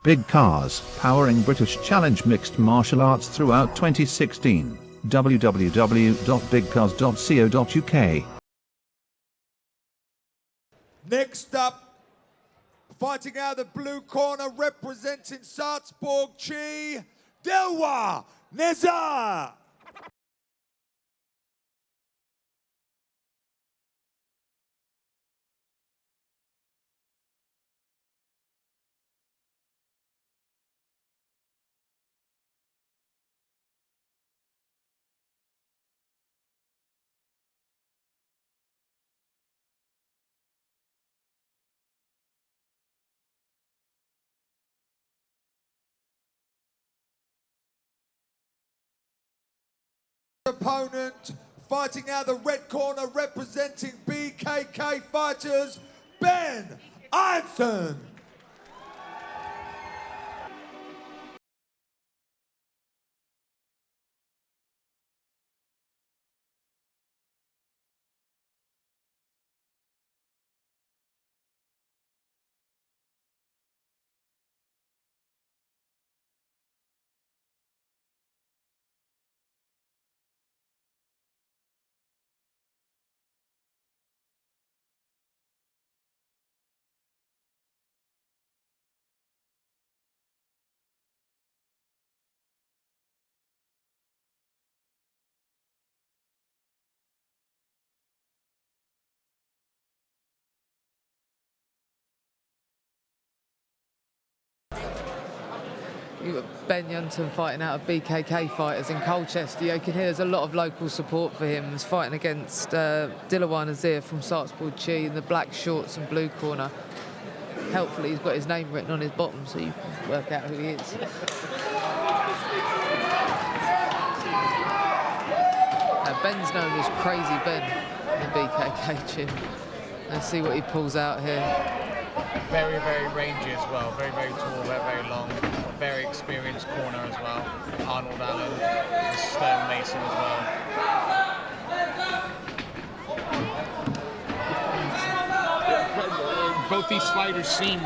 Big Cars, powering British challenge mixed martial arts throughout 2016. www.bigcars.co.uk. Next up, fighting out of the blue corner, representing Salzburg Chi, Dilawar Nasir. Opponent fighting out the red corner, representing BKK fighters, Iontton. You've got Ben Iontton fighting out of BKK fighters in Colchester. You can hear there's a lot of local support for him. He's fighting against Dilawar Nasir from Salzburg Chi in the black shorts and blue corner. Helpfully, he's got his name written on his bottom so you can work out who he is. Ben's known as Crazy Ben in the BKK gym. Let's see what he pulls out here. Very, very rangy as well. Very, very tall, very, very long. Very experienced corner as well. Arnold Allen, Stone Mason as well. Both these fighters seem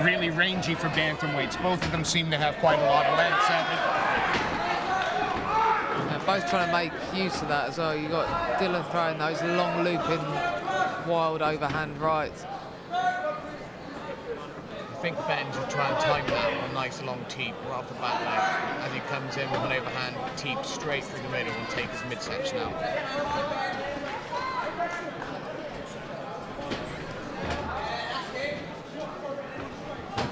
really rangy for bantamweights. Both of them seem to have quite a lot of length. They're both trying to make use of that as well. You've got Dylan throwing those long looping, wild overhand rights. I think Ben's will try and time that with a nice long teep right off the back leg as he comes in with an overhand teep straight through the middle and take his midsection out.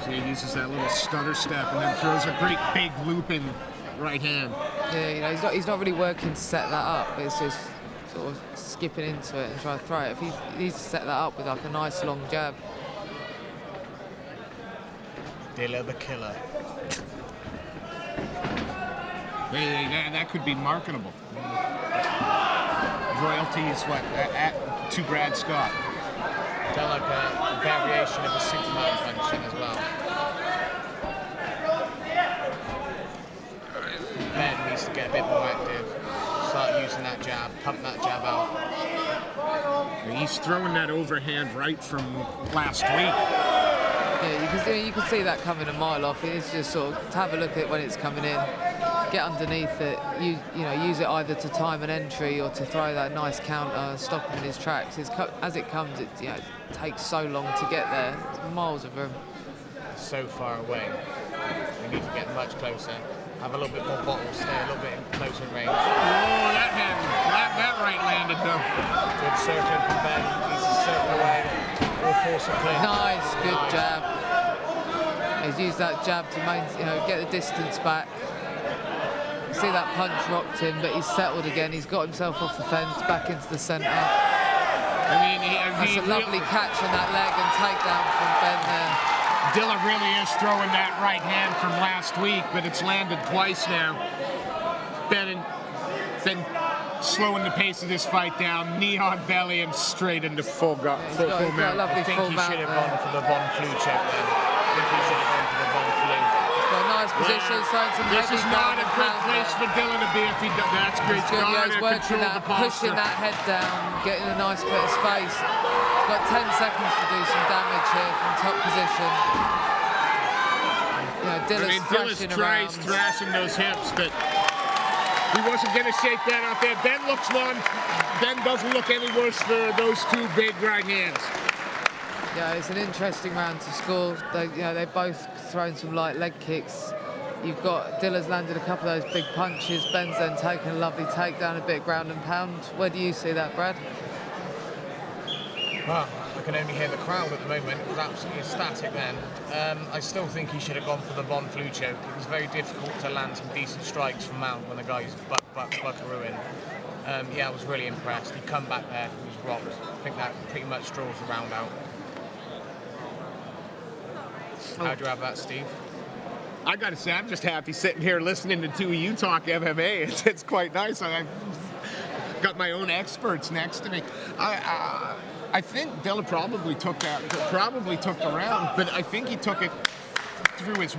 So he uses that little stutter step and then throws a great big looping right hand. Yeah, you know, he's not really working to set that up. It's just sort of skipping into it and trying to throw it. If he needs to set that up with like a nice long jab. Dilla the killer. That could be marketable. Royalties, what, to Brad Scott. Done like a variation of a Superman punch then as well. Ben needs to get a bit more active, start using that jab, pump that jab out. He's throwing that overhand right from last week. Yeah, you can see that coming a mile off. It's just sort of have a look at it when it's coming in, get underneath it, you know, use it either to time an entry or to throw that nice counter, stop him in his tracks. As it comes, it takes so long to get there. It's miles of room. So far away. We need to get much closer. Have a little bit more bottle, stay a little bit closer in range. Oh, that right landed though. Good circling from Ben. He's a circle away. All force and clear. Nice, good jab. He's used that jab to get the distance back. You see that punch rocked him, but he's settled again. He's got himself off the fence, back into the centre. That's a lovely catch on that leg and takedown from Ben there. Dilla really is throwing that right hand from last week, but it's landed twice now. Ben slowing the pace of this fight down, knee on belly and straight into full mount. I think he should have gone for the Von Flu check then. I think he should have gone for the Von Flu. He's got a nice position, throwing some This is not a good place for Dylan to be if he does. That's great. He's good, he's working that, pushing that head down, getting a nice bit of space. He's got 10 seconds to do some damage here from top position. Dilla's thrashing around. Thrashing those hips, but he wasn't going to shake that out there. Ben looks one. Ben doesn't look any worse for those two big right hands. Yeah, it's an interesting round to score. They both thrown some light leg kicks. You've got Dilla's landed a couple of those big punches. Ben's then taken a lovely takedown, a bit of ground and pound. Where do you see that, Brad? Well, I can only hear the crowd at the moment. It was absolutely ecstatic then. I still think he should have gone for the Von Flue choke. It was very difficult to land some decent strikes from Mount when the guy's buckarooing. Yeah, I was really impressed. He come back there, he was rocked. I think that pretty much draws the round out. How do you have that, Steve? I got to say, I'm just happy sitting here listening to two of you talk MMA. It's quite nice. I've got my own experts next to me. I think Dilla probably took the round, but I think he took it through his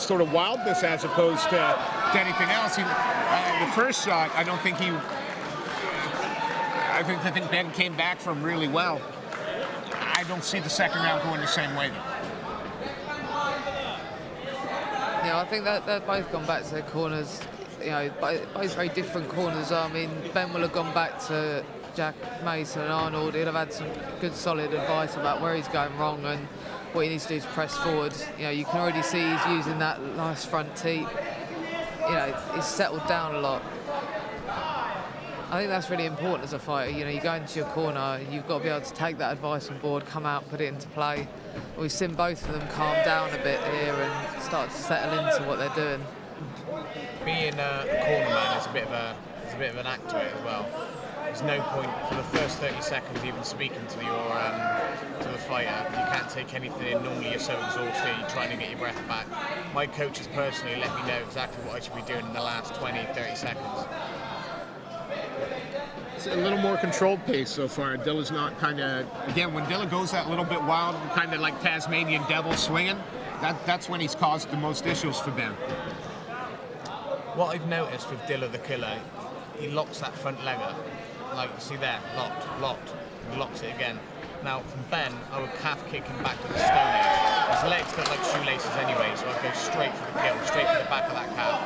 sort of wildness as opposed to anything else. The first shot, I don't think he. I think Ben came back from really well. I don't see the second round going the same way though. Yeah, I think that they've both gone back to their corners. Both very different corners. I mean, Ben will have gone back to Jack Mason and Arnold. He'll have had some good, solid advice about where he's going wrong and what he needs to do is press forward. You can already see he's using that nice front teep. He's settled down a lot. I think that's really important as a fighter. You go into your corner, you've got to be able to take that advice on board, come out, put it into play. We've seen both of them calm down a bit here and start to settle into what they're doing. Being a corner man is a bit of an act to it as well. There's no point for the first 30 seconds even speaking to to the fighter. You can't take anything in. Normally you're so exhausted, you're trying to get your breath back. My coaches personally let me know exactly what I should be doing in the last 20, 30 seconds. It's a little more controlled pace so far. Dilla's not again, when Dilla goes that little bit wild, kind of like Tasmanian devil swinging, that's when he's caused the most issues for Ben. What I've noticed with Dilla the Killer, he locks that front leg up. Like you see there, locked, he locks it again. Now from Ben, I would calf kick him back to the stone edge. His legs look like shoelaces anyway, so I'd go straight for the kill, straight for the back of that calf.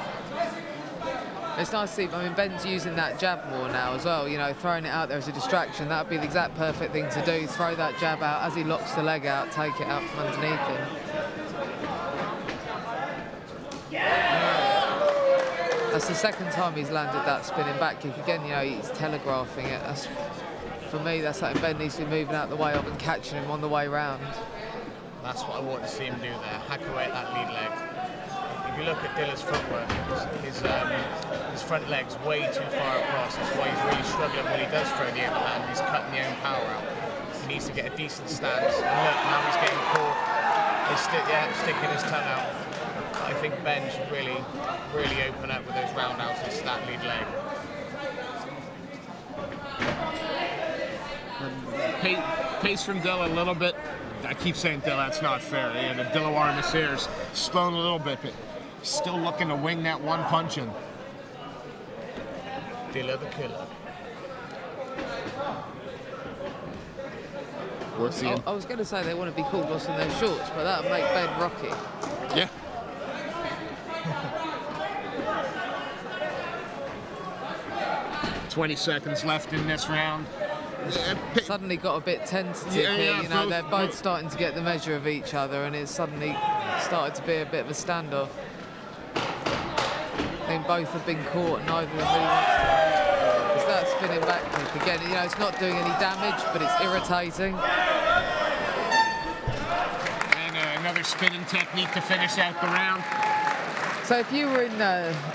It's nice to see, Ben's using that jab more now as well, throwing it out there as a distraction. That would be the exact perfect thing to do, throw that jab out as he locks the leg out, take it out from underneath him. That's the second time he's landed that spinning back kick. Again, he's telegraphing it. For me, that's something Ben needs to be moving out the way of and catching him on the way round. That's what I want to see him do there, hack away at that lead leg. If you look at Dilla's footwork, his front leg's way too far across. That's why he's really struggling when he does throw the overhand. He's cutting the own power out. He needs to get a decent stance. And look, now he's getting caught. He's sticking his tongue out. I think Ben should really open up with those roundhouses to that lead leg. Pace from Dilla a little bit. I keep saying Dilla, that's not fair. And Dilawar Nasir's slowing a little bit, but still looking to wing that one punch in. Dilla the Killer. I was going to say they want to be called what's in their shorts, but that would make Ben rocky. Yeah. "20 seconds left in this round." Suddenly got a bit tentative here. They're both starting to get the measure of each other, and it's suddenly started to be a bit of a standoff. I think both have been caught, and neither of them really wants to. It's that spinning back kick again. It's not doing any damage, but it's irritating. And another spinning technique to finish out the round. So if you were in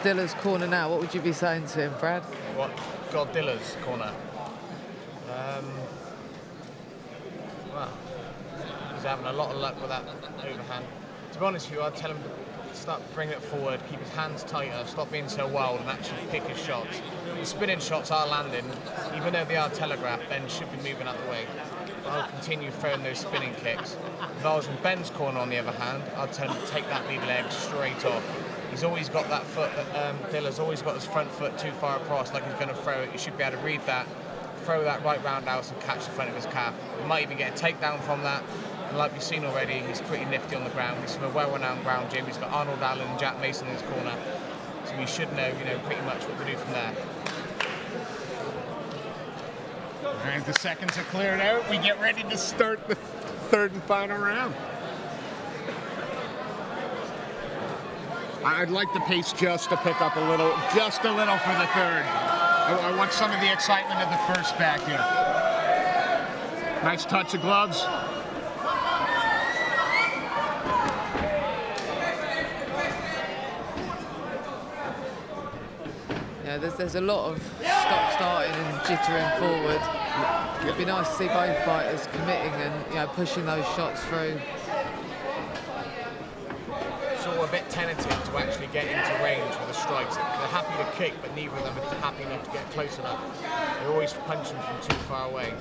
Dilla's corner now, what would you be saying to him, Brad? What? God, Dilla's corner. Well, he's having a lot of luck with that overhand. To be honest with you, I'd tell him to start bringing it forward, keep his hands tighter, stop being so wild and actually pick his shots. The spinning shots are landing, even though they are telegraphed, Ben should be moving out the way. But I'll continue throwing those spinning kicks. If I was in Ben's corner on the other hand, I'd tell him to take that lead leg straight off. He's always got that foot, Dilla's always got his front foot too far across, like he's going to throw it. You should be able to read that, throw that right roundhouse and catch the front of his calf. He might even get a takedown from that. Like we've seen already, he's pretty nifty on the ground. He's from a well-renowned ground gym. He's got Arnold Allen and Jack Mason in his corner. So we should know, pretty much what to do from there. As the seconds are cleared out, we get ready to start the third and final round. I'd like the pace just to pick up a little for the third. I want some of the excitement of the first back here. Nice touch of gloves. Yeah, there's a lot of stop-starting and jittering forward. It'd be nice to see both fighters committing and pushing those shots through. Sort of a bit tentative to actually get into range with the strikes. They're happy to kick, but neither of them are happy enough to get close enough. They're always punching from too far away.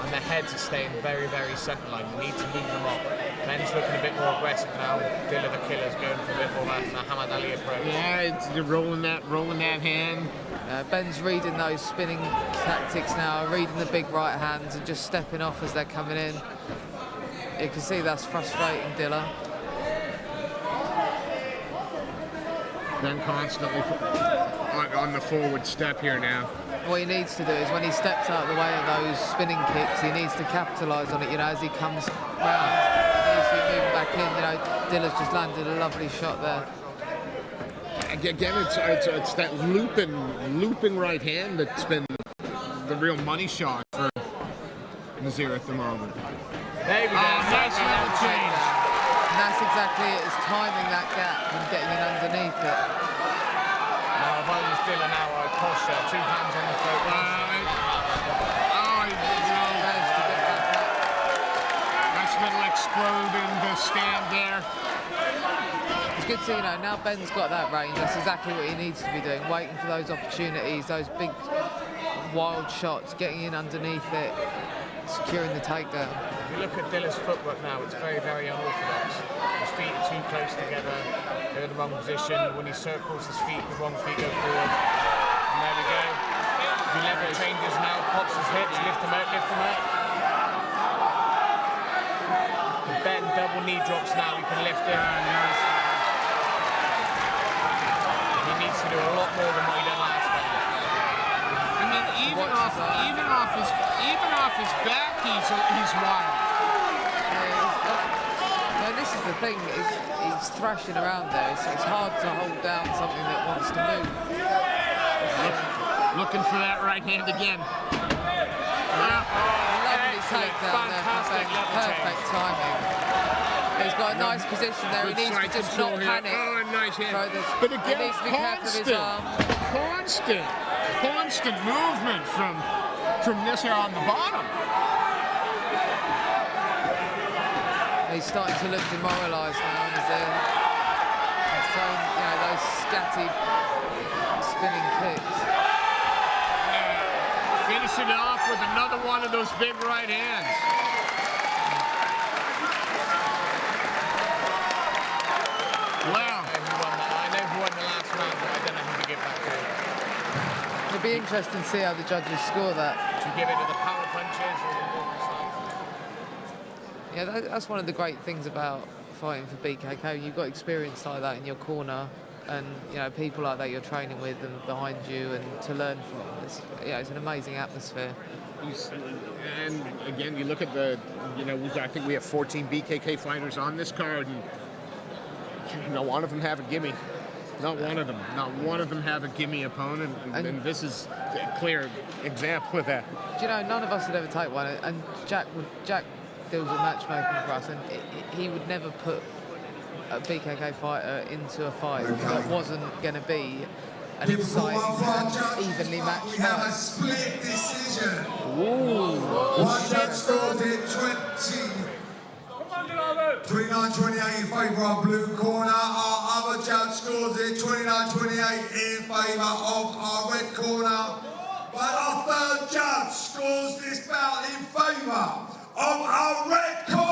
And their heads are staying very, very centre line. We need to move them up. Ben's looking a bit more aggressive now. Dilla the Killer's going for a bit more of that Muhammad Ali approach. Yeah, you're rolling that hand. Ben's reading those spinning tactics now, reading the big right hands and just stepping off as they're coming in. You can see that's frustrating Dilla. Ben constantly on the forward step here now. What he needs to do is when he steps out of the way of those spinning kicks, he needs to capitalise on it, as he comes round. He needs to be moving back in, Dilla's just landed a lovely shot there. Again, it's that looping right hand that's been the real money shot for Nasir at the moment. There we go. Nice little change. And that's exactly it, it's timing that gap and getting in underneath it. Now, if I was Dilla now, I'd posture, 2 hands on the throat. Managed to get back up. Nice little explode in the stand there. It's good to see, now Ben's got that range. That's exactly what he needs to be doing, waiting for those opportunities, those big, wild shots, getting in underneath it, securing the takedown. If you look at Dilla's footwork now, it's very, very unorthodox. His feet are too close together, they're in the wrong position. When he circles his feet, the wrong feet go forward. And there we go. The level changes now, pops his hips, lift them out, lift them out. And Ben double knee drops now, he can lift him. He needs to do a lot more than what he done last time. I mean, even off his back, he's wild. This is the thing, he's thrashing around there. It's hard to hold down something that wants to move. Looking for that right hand again. Lovely takedown there from Ben. Perfect timing. He's got a nice position there. He needs to just not panic. Oh, nice hit. But again, he needs to be careful of his arm. Constant movement from Nasir on the bottom. He's starting to look demoralised now, Nasir. He's throwing, those scatty spinning kicks. Finishing it off with another one of those big right hands. Wow. I know who won the last round, but I don't know who to give that to. It'll be interesting to see how the judges score that. To give it to the power punches or the walk side. Yeah, that's one of the great things about fighting for BKK. You've got experience like that in your corner, and people like that you're training with and behind you, and to learn from. It's an amazing atmosphere. And again, you look at I think we have 14 BKK fighters on this card, and not one of them have a gimme. Not one of them have a gimme opponent, and this is a clear example of that. None of us would ever take one, and Jack deals with matchmaking for us, and he would never put a BKK fighter into a fight that wasn't going to be an exciting and evenly matched We have a fight. split decision. Ooh. One judge scores it 29-28 in favour of blue corner. Our other judge scores it 29-28 in favour of our red corner. But our third judge scores this bout in favour of our red corner.